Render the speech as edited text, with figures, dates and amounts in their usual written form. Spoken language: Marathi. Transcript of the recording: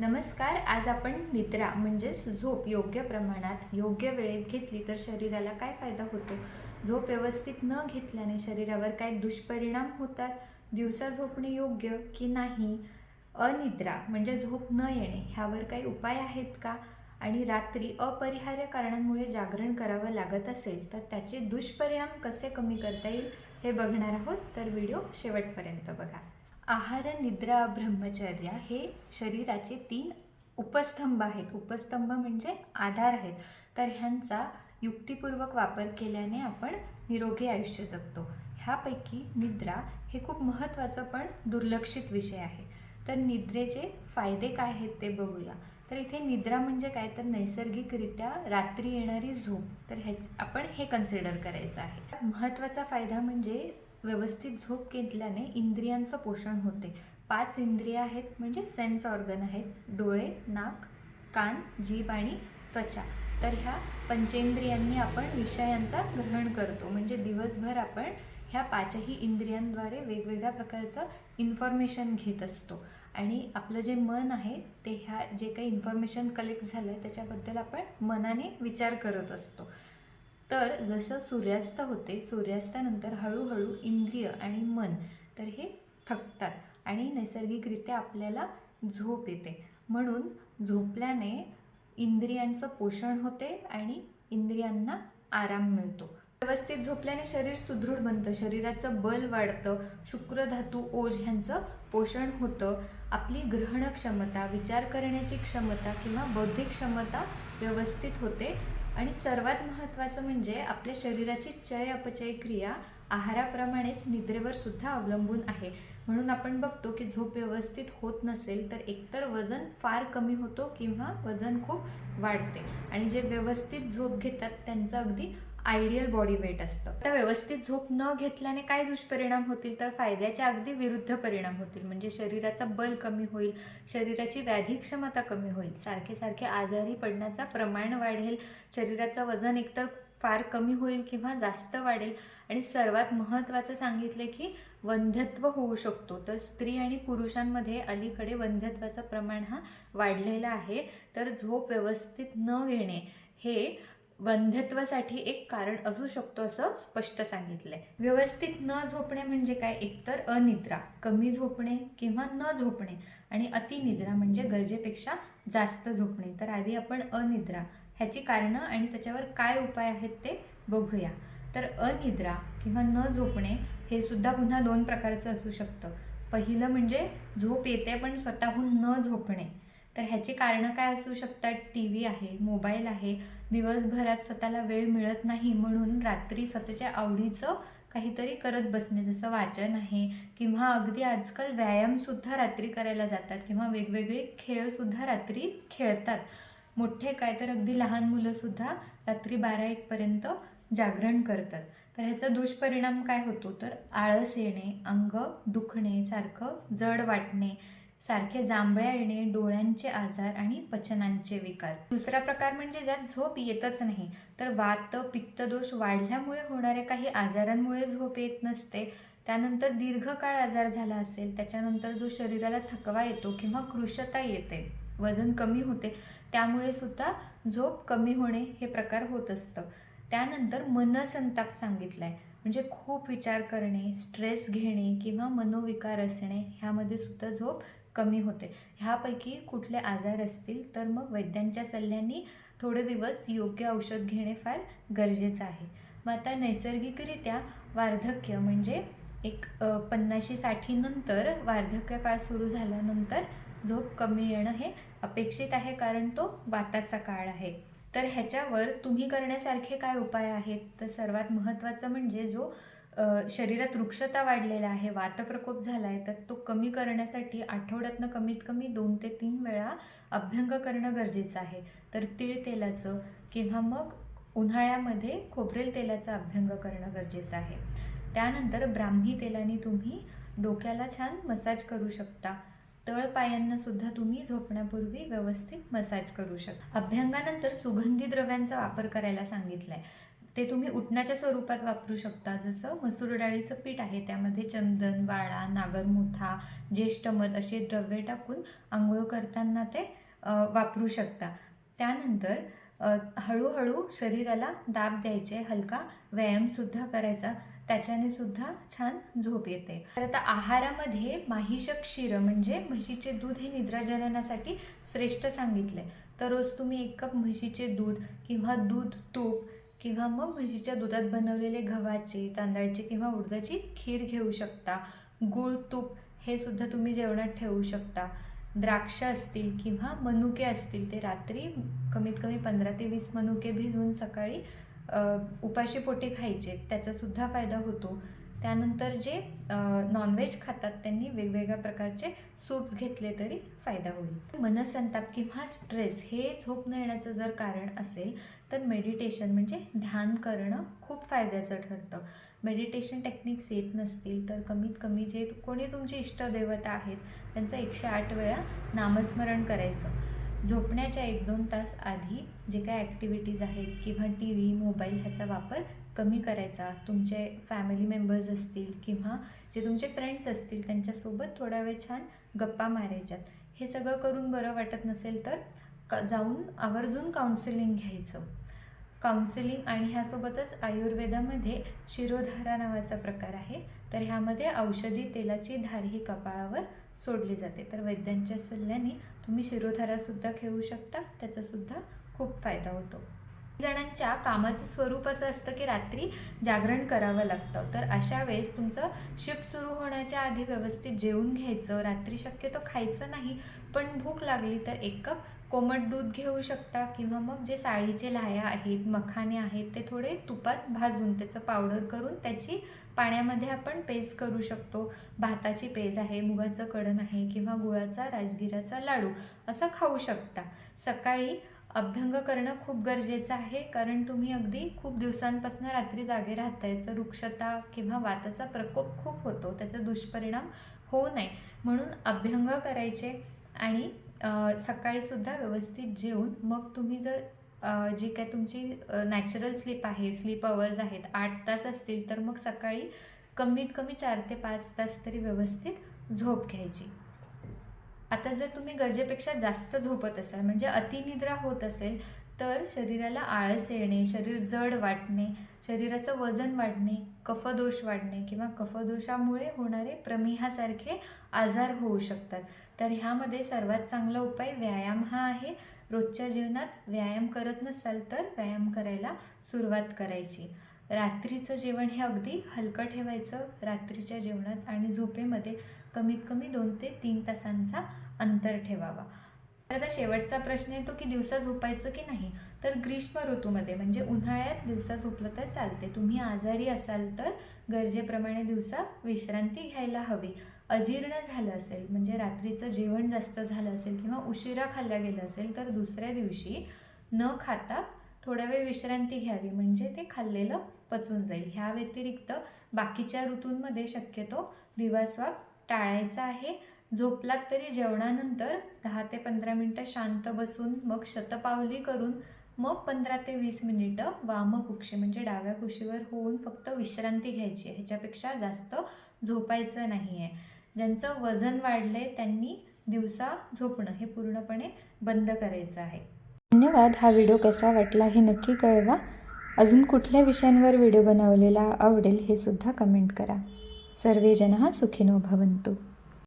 नमस्कार. आज आपण निद्रा म्हणजेच झोप योग्य प्रमाणात योग्य वेळेत घेतली तर शरीराला काय फायदा होतो, झोप व्यवस्थित न घेतल्याने शरीरावर काय दुष्परिणाम होतात, दिवसा झोपणे योग्य की नाही, अनिद्रा म्हणजे झोप न येणे ह्यावर काही उपाय आहेत का, आणि रात्री अपरिहार्य कारणांमुळे जागरण करावं लागत असेल तर त्याचे दुष्परिणाम कसे कमी करता येईल हे बघणार आहोत. तर व्हिडिओ शेवटपर्यंत बघा. आहार, निद्रा, ब्रह्मचर्य हे शरीराचे 3 उपस्तंभ आहेत. उपस्तंभ म्हणजे आधार आहेत. तर ह्यांचा युक्तिपूर्वक वापर केल्याने आपण निरोगी आयुष्य जगतो. ह्यापैकी निद्रा हे खूप महत्त्वाचं पण दुर्लक्षित विषय आहे. तर निद्रेचे फायदे काय आहेत ते बघूया. तर इथे निद्रा म्हणजे काय, तर नैसर्गिकरित्या रात्री येणारी झोप. तर आपण हे कन्सिडर करायचं आहे. महत्त्वाचा फायदा म्हणजे व्यवस्थित झोप घेतल्याने इंद्रियांचं पोषण होते. 5 इंद्रिय आहेत म्हणजे सेन्स ऑर्गन आहेत: डोळे, नाक, कान, जीभ आणि त्वचा. तर ह्या पंचेंद्रियांनी आपण विषयांचा ग्रहण करतो. म्हणजे दिवसभर आपण ह्या 5ही इंद्रियांद्वारे वेगवेगळ्या प्रकारचं इन्फॉर्मेशन घेत असतो. आणि आपलं जे मन आहे ते ह्या जे काही इन्फॉर्मेशन कलेक्ट झालं आहे त्याच्याबद्दल आपण मनाने विचार करत असतो. तर जसं सूर्यास्त होते, सूर्यास्तानंतर हळूहळू इंद्रिय आणि मन तर हे थकतात आणि नैसर्गिकरित्या आपल्याला झोप येते. म्हणून झोपल्याने इंद्रियांचं पोषण होते आणि इंद्रियांना आराम मिळतो. व्यवस्थित झोपल्याने शरीर सुदृढ बनतं, शरीराचं बल वाढतं, शुक्र धातू, ओज ह्यांचं पोषण होतं. आपली ग्रहण क्षमता, विचार करण्याची क्षमता किंवा बौद्धिक क्षमता व्यवस्थित होते. आणि सर्वात महत्त्वाचं म्हणजे आपल्या शरीराची चय अपचय क्रिया आहाराप्रमाणेच निद्रेवर सुद्धा अवलंबून आहे. म्हणून आपण बघतो की झोप व्यवस्थित होत नसेल तर एकतर वजन फार कमी होतो किंवा वजन खूप वाढते. आणि जे व्यवस्थित झोप घेतात त्यांचं अगदी आयडियल बॉडी वेट असतं. आता व्यवस्थित झोप न घेतल्याने काय दुष्परिणाम होतील, तर फायद्याच्या अगदी विरुद्ध परिणाम होतील. म्हणजे शरीराचं बल कमी होईल, शरीराची व्याधी क्षमता कमी होईल, सारखे सारखे आजारी पडण्याचं प्रमाण वाढेल, शरीराचं वजन एकतर फार कमी होईल किंवा जास्त वाढेल. आणि सर्वात महत्त्वाचं सांगितले की वंध्यत्व होऊ शकतो. तर स्त्री आणि पुरुषांमध्ये अलीकडे वंध्यत्वाचं प्रमाण हा वाढलेला आहे. तर झोप व्यवस्थित न घेणे हे वंध्यत्वासाठी एक कारण असू शकतो असं स्पष्ट सांगितलंय. व्यवस्थित न झोपणे म्हणजे काय, एकतर अनिद्रा, कमी झोपणे किंवा न झोपणे, आणि अतिनिद्रा म्हणजे गरजेपेक्षा जास्त झोपणे. तर आधी आपण अनिद्रा ह्याची कारणं आणि त्याच्यावर काय उपाय आहेत ते बघूया. तर अनिद्रा किंवा न झोपणे हे सुद्धा पुन्हा 2 प्रकारचं असू शकतं. पहिलं म्हणजे झोप येते पण स्वतःहून न झोपणे. तर ह्याची कारणं काय असू शकतात, टी व्ही आहे, मोबाईल आहे, दिवसभरात स्वतःला वेळ मिळत नाही म्हणून रात्री स्वतःच्या आवडीचं काहीतरी करत बसणे, जसं वाचन आहे, किंवा अगदी आजकाल व्यायामसुद्धा रात्री करायला जातात किंवा वेगवेगळे खेळसुद्धा रात्री खेळतात. मोठे काय तर अगदी लहान मुलंसुद्धा रात्री 12-1 पर्यंत जागरण करतात. तर ह्याचा दुष्परिणाम काय होतो, तर आळस येणे, अंग दुखणे, सारखं जड वाटणे, सारखे जांभळ्या येणे, डोळ्यांचे आजार आणि पचनांचे विकार. दुसरा प्रकार म्हणजे ज्यात झोप येतच नाही. तर वात, पित्तदोष वाढल्यामुळे होणाऱ्या काही आजारांमुळे झोप येत नसते. त्यानंतर दीर्घकाळ आजार झाला असेल, त्याच्यानंतर जो शरीराला थकवा येतो किंवा कृशता येते, वजन कमी होते, त्यामुळे सुद्धा झोप कमी होणे हे प्रकार होत असतं. त्यानंतर मनसंताप सांगितलाय, म्हणजे खूप विचार करणे, स्ट्रेस घेणे किंवा मनोविकार असणे, ह्यामध्ये सुद्धा झोप कमी होते. ह्यापैकी कुठले आजार असतील तर मग वैद्यांच्या सल्ल्याने थोडे दिवस योग्य औषध घेणे फार गरजेचं आहे. मग आता नैसर्गिकरित्या वार्धक्य म्हणजे एक 50-60 नंतर वार्धक्य काळ सुरू झाल्यानंतर झोप कमी येणं हे अपेक्षित आहे, कारण तो वाताचा काळ आहे. तर ह्याच्यावर तुम्ही करण्यासारखे काय उपाय आहेत, तर सर्वात महत्त्वाचं म्हणजे जो शरीरात वृक्षता वाढलेला आहे, वातप्रकोप झाला आहे, तर तो कमी करण्यासाठी आठवड्यातनं कमीत कमी 2 ते 3 वेळा अभ्यंग करणं गरजेचं आहे. तर तीळ तेलाचं किंवा मग उन्हाळ्यामध्ये खोबरेल तेलाचा अभ्यंग करणं गरजेचं आहे. त्यानंतर ब्राह्मी तेलाने तुम्ही डोक्याला छान मसाज करू शकता. तळपायांना सुद्धा तुम्ही झोपण्यापूर्वी व्यवस्थित मसाज करू शकता. अभ्यंगानंतर सुगंधी द्रव्यांचा वापर करायला सांगितलाय. ते तुम्ही उटण्याच्या स्वरूपात वापरू शकता. जसं मसूर डाळीचं पीठ आहे, त्यामध्ये चंदन, वाळा, नागरमोथा, ज्येष्ठ मध अशी द्रव्ये टाकून अंघोळ करताना ते वापरू शकता. त्यानंतर हळूहळू शरीराला दाब द्यायचे, हलका व्यायामसुद्धा करायचा, त्याच्याने सुद्धा छान झोप येते. तर आता आहारामध्ये माहिषक क्षीर म्हणजे म्हशीचे दूध हे निद्राजननासाठी श्रेष्ठ सांगितले. तर रोज तुम्ही 1 कप म्हशीचे दूध किंवा दूध तूप किंवा मग म्हशीच्या दुधात बनवलेले गव्हाचे, तांदळाची किंवा उडदाची खीर घेऊ शकता. गूळ तूप हे सुद्धा तुम्ही जेवणात ठेवू शकता. द्राक्ष असतील किंवा मनुके असतील, ते रात्री कमीत कमी 15 ते 20 मनुके भिजवून सकाळी उपाशी पोटी खायचे, त्याचासुद्धा फायदा होतो. त्यानंतर जे नॉनव्हेज खातात त्यांनी वेगवेगळ्या प्रकारचे सूप्स घेतले तरी फायदा होईल. मनसंताप किंवा स्ट्रेस हे झोप न येण्याचं जर कारण असेल तर मेडिटेशन म्हणजे ध्यान करणं खूप फायद्याचं ठरतं. मेडिटेशन टेक्निक्स येत नसतील तर कमीत कमी जे कोणी तुमचे इष्टदेवता आहेत त्यांचं 108 वेळा नामस्मरण करायचं. झोपण्याच्या 1-2 तास आधी जे काही ॲक्टिव्हिटीज आहेत किंवा TV, मोबाईल ह्याचा वापर कमी करायचा. तुमचे फॅमिली मेंबर्स असतील किंवा जे तुमचे फ्रेंड्स असतील त्यांच्यासोबत थोडा वेळ छान गप्पा मारायच्यात. हे सगळं करून बरं वाटत नसेल तर जाऊन आवर्जून काउन्सिलिंग घ्यायचं. काउन्सिलिंग आणि ह्यासोबतच आयुर्वेदामध्ये शिरोधारा नावाचा प्रकार आहे. तर ह्यामध्ये औषधी तेलाची धार ही कपाळावर सोडली जाते. तर वैद्यांच्या सल्ल्याने तुम्ही शिरोधारासुद्धा घेऊ शकता, त्याचासुद्धा खूप फायदा होतो. जणांच्या कामाचं स्वरूप असं असतं की रात्री जागरण करावं लागतं. तर अशा वेळेस तुमचं शिफ्ट सुरू होण्याच्या आधी व्यवस्थित जेवून घ्यायचं. रात्री शक्यतो खायचं नाही, पण भूक लागली तर 1 कप कोमट दूध घेऊ शकता किंवा मग जे साळीचे लाह्या आहेत, मखाने आहेत, ते थोडे तुपात भाजून त्याचं पावडर करून त्याची पाण्यामध्ये आपण पेज करू शकतो. भाताची पेज आहे, मुगाचं कडण आहे किंवा गुळाचा राजगिराचा लाडू असं खाऊ शकता. सकाळी अभ्यंग करणं खूप गरजेचं आहे, कारण तुम्ही अगदी खूप दिवसांपासून रात्री जागे राहताय, तर रुक्षता किंवा वाताचा प्रकोप खूप होतो, त्याचा दुष्परिणाम होऊ नये म्हणून अभ्यंग करायचे. आणि सकाळीसुद्धा व्यवस्थित जेवून मग तुम्ही जर जी काय तुमची नॅचरल स्लीप आहे, स्लीप अवर्स आहेत 8 तास असतील, तर मग सकाळी कमीत कमी 4 ते 5 तास तरी व्यवस्थित झोप घ्यायची. आता जर तुम्ही गरजेपेक्षा जास्त झोपत असाल म्हणजे अतिनिद्रा होत असेल तर शरीराला आळस येणे, शरीर जड वाटणे, शरीराचं वजन वाढणे, कफदोष वाढणे किंवा कफदोषामुळे होणारे प्रमेहासारखे आजार होऊ शकतात. तर ह्यामध्ये सर्वात चांगला उपाय व्यायाम हा आहे. रोजच्या जीवनात व्यायाम करत नसाल तर व्यायाम करायला सुरुवात करायची. रात्रीचं जेवण हे अगदी हलकं ठेवायचं. रात्रीच्या जेवणात आणि झोपेमध्ये कमीत कमी 2 ते 3 तासांचा अंतर ठेवावा. तर आता शेवटचा प्रश्न येतो की दिवसा झोपायचं की नाही. तर ग्रीष्म ऋतूमध्ये म्हणजे उन्हाळ्यात दिवसा झोपलं तर चालते. तुम्ही आजारी असाल तर गरजेप्रमाणे दिवसा विश्रांती घ्यायला हवी. अजीर्ण झालं असेल म्हणजे रात्रीचं जेवण जास्त झालं असेल किंवा उशिरा खाल्लं गेलं असेल तर दुसऱ्या दिवशी न खाता थोडा वेळ विश्रांती घ्यावी, म्हणजे ते खाल्लेलं पचून जाईल. ह्या व्यतिरिक्त बाकीच्या ऋतूंमध्ये शक्यतो दिवास्वाप टाळायचा आहे. झोपलात तरी जेवणानंतर 10 ते 15 मिनटं शांत बसून मग शतपावली करून मग 15 ते 20 मिनिटं वामकुक्षी म्हणजे डाव्या कुशीवर होऊन फक्त विश्रांती घ्यायची. ह्याच्यापेक्षा जास्त झोपायचं नाही आहे. ज्यांचं वजन वाढलं आहे त्यांनी दिवसा झोपणं हे पूर्णपणे बंद करायचं आहे. धन्यवाद. हा व्हिडिओ कसा वाटला हे नक्की कळवा. अजून कुठल्या विषयांवर व्हिडिओ बनवलेला आवडेल हे सुद्धा कमेंट करा. सर्वे जनाः सुखिनो भवन्तु.